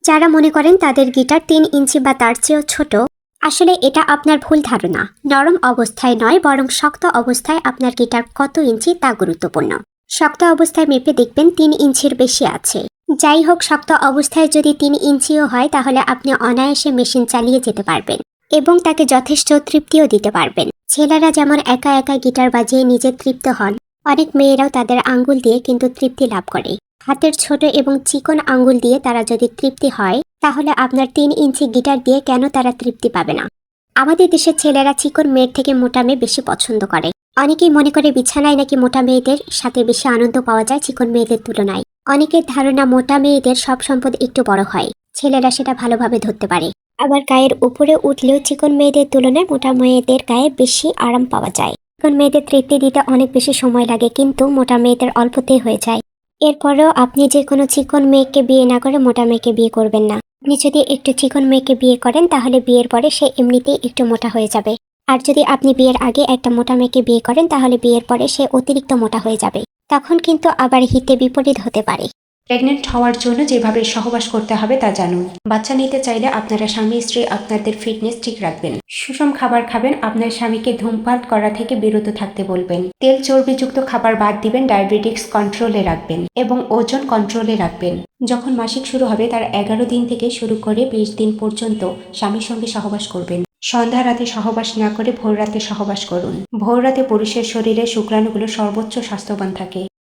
যারা মনে করেন তাদের গিটার 3 ইঞ্চি বা তার চেয়েও ছোট, আসলে এটা আপনার ভুল ধারণা। নরম অবস্থায় নয়, বরং শক্ত অবস্থায় আপনার গিটার কত ইঞ্চি তা গুরুত্বপূর্ণ। শক্ত অবস্থায় মেপে দেখবেন 3 ইঞ্চির বেশি আছে। যাই হোক, শক্ত অবস্থায় যদি 3 ইঞ্চিও হয় তাহলে আপনি অনায়াসে মেশিন চালিয়ে যেতে পারবেন এবং তাকে যথেষ্ট তৃপ্তিও দিতে পারবেন। ছেলেরা যেমন একা একা গিটার বাজিয়ে নিজে তৃপ্ত হন, অনেক মেয়েরাও তাদের আঙ্গুল দিয়ে কিন্তু তৃপ্তি লাভ করে। হাতের ছোট এবং চিকন আঙ্গুল দিয়ে তারা যদি তৃপ্তি হয়, তাহলে আপনার 3 ইঞ্চি গিটার দিয়ে কেন তারা তৃপ্তি পাবে না? আমাদের দেশের ছেলেরা চিকন মেয়ের থেকে মোটা মেয়ে বেশি পছন্দ করে। অনেকেই মনে করে বিছানায় নাকি মোটা মেয়েদের সাথে বেশি আনন্দ পাওয়া যায় চিকন মেয়েদের তুলনায়। অনেকের ধারণা মোটা মেয়েদের সব সম্পদ একটু বড় হয়, ছেলেরা সেটা ভালোভাবে ধরতে পারে। আবার গায়ের উপরে উঠলেও চিকন মেয়েদের তুলনায় মোটা মেয়েদের গায়ে বেশি আরাম পাওয়া যায়। চিকন মেয়েদের তৃপ্তি দিতে অনেক বেশি সময় লাগে, কিন্তু মোটা মেয়েদের অল্পতেই হয়ে যায়। এরপরেও আপনি যে কোনো চিকন মেয়েকে বিয়ে না করে মোটা মেয়েকে বিয়ে করবেন না। আপনি যদি একটু চিকন মেয়েকে বিয়ে করেন তাহলে বিয়ের পরে সে এমনিতেই একটু মোটা হয়ে যাবে। আর যদি আপনি বিয়ের আগে একটা মোটা মেয়েকে বিয়ে করেন তাহলে বিয়ের পরে সে অতিরিক্ত মোটা হয়ে যাবে। তখন কিন্তু আবার হিতে বিপরীত হতে পারে। প্রেগনেন্ট হওয়ার জন্য যেভাবে সহবাস করতে হবে তা জানুন। বাচ্চা নিতে চাইলে আপনারা স্বামী স্ত্রী আপনাদের ফিটনেস ঠিক রাখবেন। সুষম খাবার খাবেন, আপনার স্বামীকে ধূমপান করা থেকে বিরত থাকতে বলবেন। তেল চর্বিযুক্ত খাবার বাদ দিবেন, ডায়াবেটিক্স কন্ট্রোলে রাখবেন এবং ওজন কন্ট্রোলে রাখবেন। যখন মাসিক শুরু হবে তার 11 দিন থেকে শুরু করে 20 দিন পর্যন্ত স্বামীর সঙ্গে সহবাস করবেন। সন্ধ্যা রাতে সহবাস না করে ভোর রাতে সহবাস করুন। ভোর রাতে পুরুষের শরীরে শুক্রাণুগুলো সর্বোচ্চ স্বাস্থ্যবান থাকে।